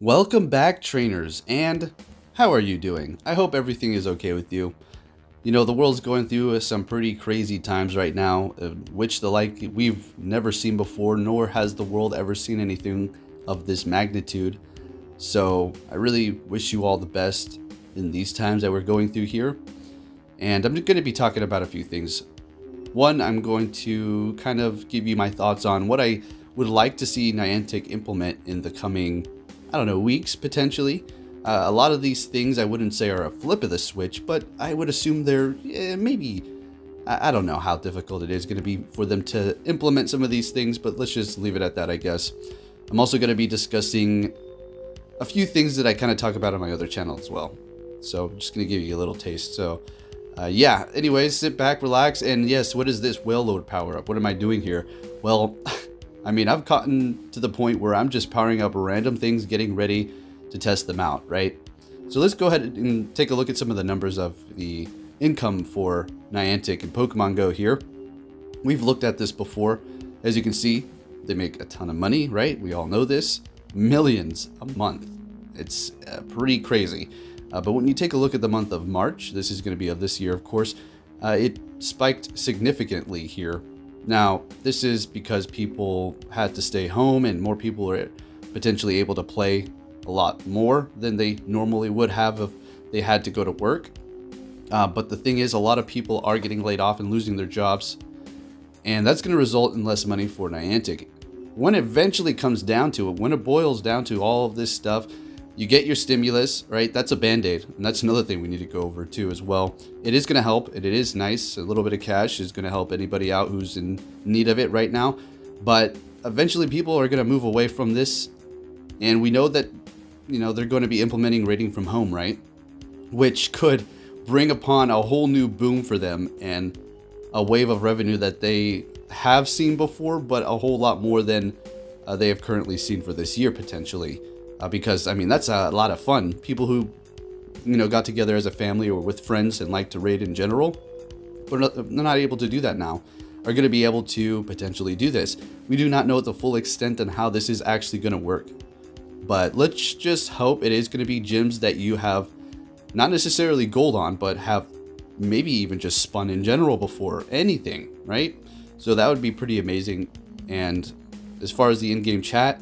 Welcome back, trainers, and how are you doing? I hope everything is okay with you. You know, the world's going through some pretty crazy times right now, which the like we've never seen before, nor has the world ever seen anything of this magnitude. So I really wish you all the best in these times that we're going through here. And I'm going to be talking about a few things. One, I'm going to kind of give you my thoughts on what I would like to see Niantic implement in the coming, I don't know, weeks potentially. A lot of these things I wouldn't say are a flip of the switch, but I would assume they're maybe, I don't know how difficult it is going to be for them to implement some of these things, but let's just leave it at that, I guess. I'm also going to be discussing a few things that I kind of talk about on my other channel as well. So I'm just going to give you a little taste. So yeah, anyways, sit back, relax, and yes, what is this whale load power up? What am I doing here? Well, I mean, I've gotten to the point where I'm just powering up random things, getting ready to test them out, right? So let's go ahead and take a look at some of the numbers of the income for Niantic and Pokemon Go here. We've looked at this before. As you can see, they make a ton of money, right? We all know this. Millions a month. It's pretty crazy. But when you take a look at the month of March, this is going to be of this year, of course, it spiked significantly here. Now, this is because people had to stay home and more people are potentially able to play a lot more than they normally would have if they had to go to work. But the thing is, a lot of people are getting laid off and losing their jobs, and that's going to result in less money for Niantic. When it eventually comes down to it, when it boils down to all of this stuff, you get your stimulus, right? That's a band-aid, and that's another thing we need to go over too as well. It is going to help, and it is nice. A little bit of cash is going to help anybody out who's in need of it right now. But eventually people are going to move away from this, and we know that, you know, they're going to be implementing rating from home, right? Which could bring upon a whole new boom for them and a wave of revenue that they have seen before, but a whole lot more than they have currently seen for this year potentially. Because, I mean, that's a lot of fun. People who, you know, got together as a family or with friends and like to raid in general, but they're not able to do that now, are going to be able to potentially do this. We do not know the full extent on how this is actually going to work. But let's just hope it is going to be gyms that you have not necessarily gold on, but have maybe even just spun in general before anything, right? So that would be pretty amazing. And as far as the in-game chat,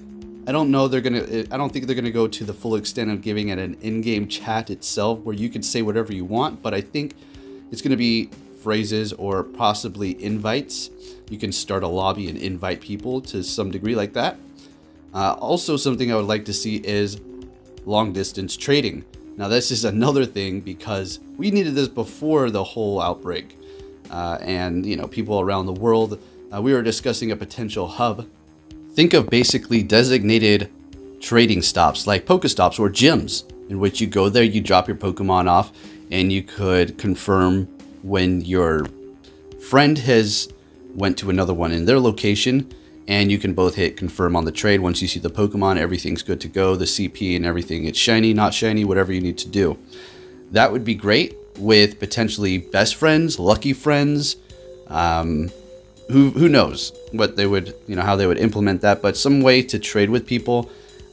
I don't think they're gonna go to the full extent of giving it an in-game chat itself where you can say whatever you want, but I think it's gonna be phrases or possibly invites. You can start a lobby and invite people to some degree like that. Also, something I would like to see is long distance trading. Now, this is another thing because we needed this before the whole outbreak, and you know, people around the world. We were discussing a potential hub. Think of basically designated trading stops like Pokestops or gyms in which you go there, you drop your Pokemon off, and you could confirm when your friend has went to another one in their location, and you can both hit confirm on the trade. Once you see the Pokemon, everything's good to go. The CP and everything, it's shiny, not shiny, whatever you need to do. That would be great with potentially best friends, lucky friends, who knows what they would, you know, how they would implement that, but some way to trade with people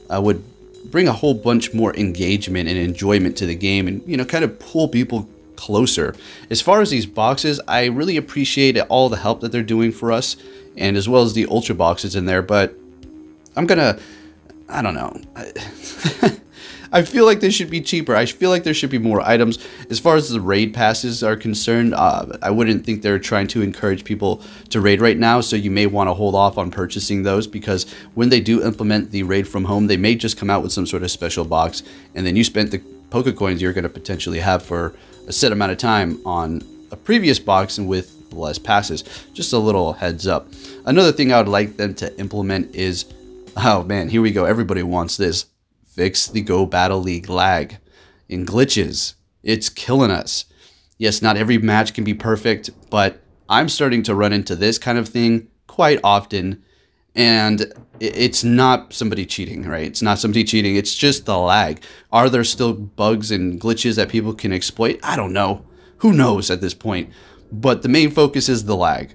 would bring a whole bunch more engagement and enjoyment to the game and, you know, kind of pull people closer. As far as these boxes, I really appreciate all the help that they're doing for us, and as well as the ultra boxes in there, but I don't know. I feel like they should be cheaper. I feel like there should be more items. As far as the raid passes are concerned, I wouldn't think they're trying to encourage people to raid right now, so you may want to hold off on purchasing those, because when they do implement the raid from home, they may just come out with some sort of special box, and then you spent the Pokecoins you're going to potentially have for a set amount of time on a previous box and with less passes. Just a little heads up. Another thing I would like them to implement is, oh man, here we go. Everybody wants this. Fix the Go Battle League lag and glitches. It's killing us. Yes, not every match can be perfect, but I'm starting to run into this kind of thing quite often, and it's not somebody cheating, right? It's not somebody cheating. It's just the lag. Are there still bugs and glitches that people can exploit? I don't know. Who knows at this point? But the main focus is the lag.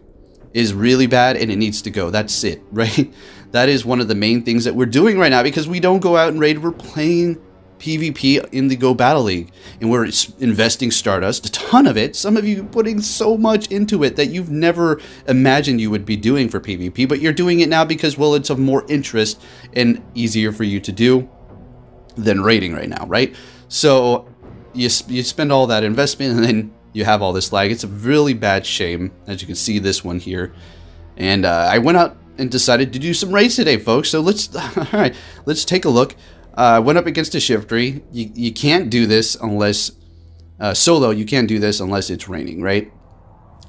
is really bad and it needs to go. That's it, right? That is one of the main things that we're doing right now, because we don't go out and raid. We're playing PvP in the Go Battle League, and we're investing Stardust, a ton of it. Some of you putting so much into it that you've never imagined you would be doing for PvP, but you're doing it now because, well, it's of more interest and easier for you to do than raiding right now, right? So you spend all that investment and then you have all this lag. It's a really bad shame, as you can see this one here. And I went out and decided to do some raids today, folks. So let's take a look. Went up against a Shiftry. You can't do this unless solo. You can't do this unless it's raining, right?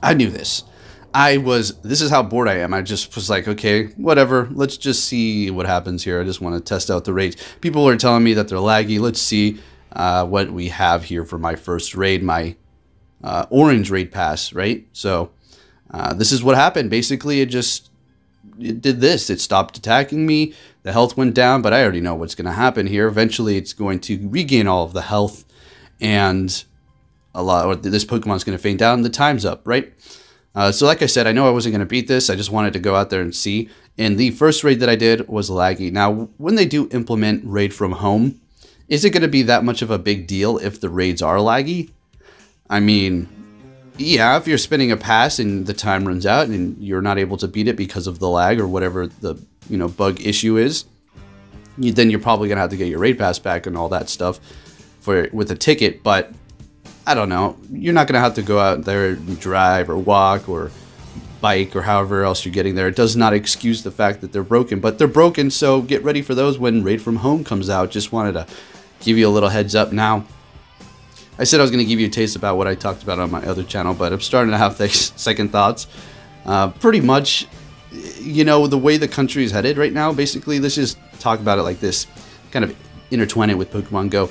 I knew this. This is how bored I am. I just was like, okay, whatever. Let's just see what happens here. I just want to test out the raids. People are telling me that they're laggy. Let's see what we have here for my first raid, my orange raid pass, right? So this is what happened. Basically, it did this. It stopped attacking me. The health went down, but I already know what's going to happen here. Eventually, it's going to regain all of the health, and this Pokemon's going to faint down. The time's up, right? So like I said, I know I wasn't going to beat this. I just wanted to go out there and see. And the first raid that I did was laggy. Now, when they do implement raid from home, is it going to be that much of a big deal if the raids are laggy? I mean, yeah, if you're spinning a pass and the time runs out and you're not able to beat it because of the lag or whatever the bug issue is, then you're probably going to have to get your raid pass back and all that stuff with a ticket. But I don't know. You're not going to have to go out there and drive or walk or bike or however else you're getting there. It does not excuse the fact that they're broken, but they're broken, so get ready for those when Raid from Home comes out. Just wanted to give you a little heads up. Now, I said I was going to give you a taste about what I talked about on my other channel, but I'm starting to have second thoughts. Pretty much, the way the country is headed right now, basically, let's just talk about it like this, kind of intertwine it with Pokemon Go.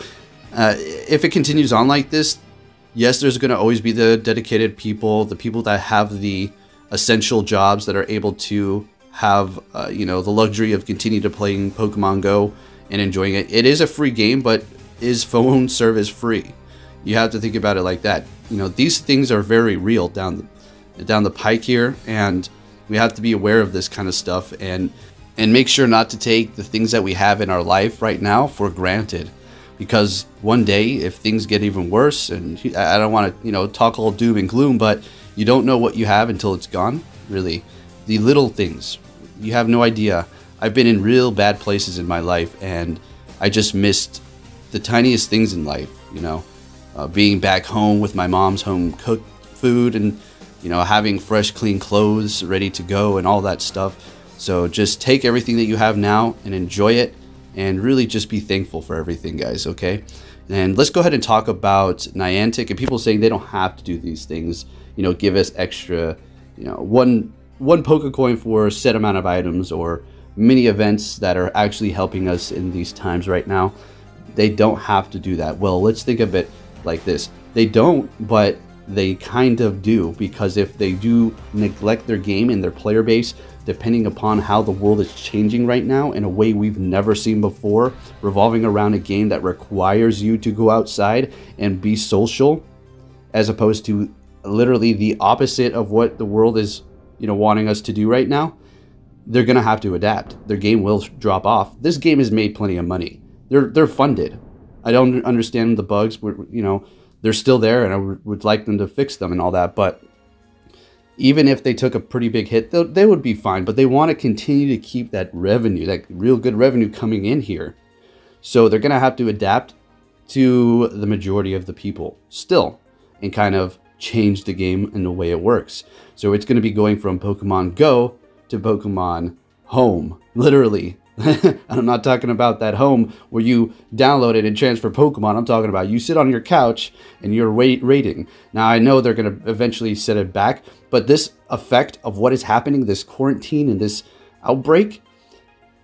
If it continues on like this, yes, there's going to always be the dedicated people, the people that have the essential jobs that are able to have, the luxury of continuing to playing Pokemon Go and enjoying it. It is a free game, but is phone service free? You have to think about it like that. These things are very real down the pike here, and we have to be aware of this kind of stuff and make sure not to take the things that we have in our life right now for granted. Because one day, if things get even worse, and I don't want to, talk all doom and gloom, but you don't know what you have until it's gone, really. The little things, you have no idea. I've been in real bad places in my life, and I just missed the tiniest things in life, being back home with my mom's home-cooked food and, having fresh, clean clothes ready to go and all that stuff. So just take everything that you have now and enjoy it. And really just be thankful for everything, guys, okay? And let's go ahead and talk about Niantic and people saying they don't have to do these things. Give us extra, one Pokecoin for a set amount of items or mini events that are actually helping us in these times right now. They don't have to do that. Well, let's think of it like this. They don't, but they kind of do, because if they do neglect their game and their player base, depending upon how the world is changing right now in a way we've never seen before, revolving around a game that requires you to go outside and be social, as opposed to literally the opposite of what the world is, wanting us to do right now, they're going to have to adapt. Their game will drop off. This game has made plenty of money. They're funded. I don't understand the bugs, but, they're still there, and I would like them to fix them and all that, but even if they took a pretty big hit, they would be fine. But they want to continue to keep that revenue, that real good revenue coming in here. So they're going to have to adapt to the majority of the people still and kind of change the game and the way it works. So it's going to be going from Pokemon Go to Pokemon Home, literally. I'm not talking about that home where you download it and transfer Pokemon. I'm talking about you sit on your couch and you're rating. Now, I know they're going to eventually set it back, but this effect of what is happening, this quarantine and this outbreak,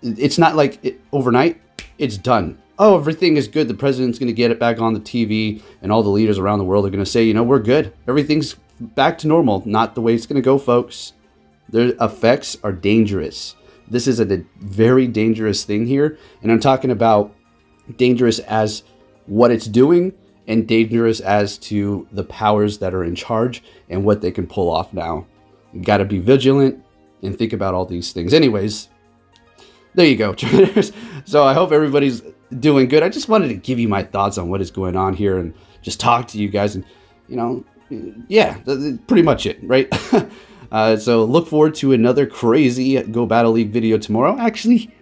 it's not like overnight, it's done. Oh, everything is good. The president's going to get it back on the TV, and all the leaders around the world are going to say, we're good. Everything's back to normal. Not the way it's going to go, folks. Their effects are dangerous. This is a very dangerous thing here. And I'm talking about dangerous as what it's doing and dangerous as to the powers that are in charge and what they can pull off now. You got to be vigilant and think about all these things. Anyways, there you go, trainers. So I hope everybody's doing good. I just wanted to give you my thoughts on what is going on here and just talk to you guys. And, you know, yeah, pretty much it, right? So look forward to another crazy Go Battle League video tomorrow. Actually,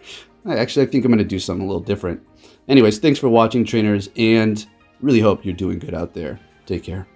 I think I'm going to do something a little different. Anyways, thanks for watching, trainers, and really hope you're doing good out there. Take care.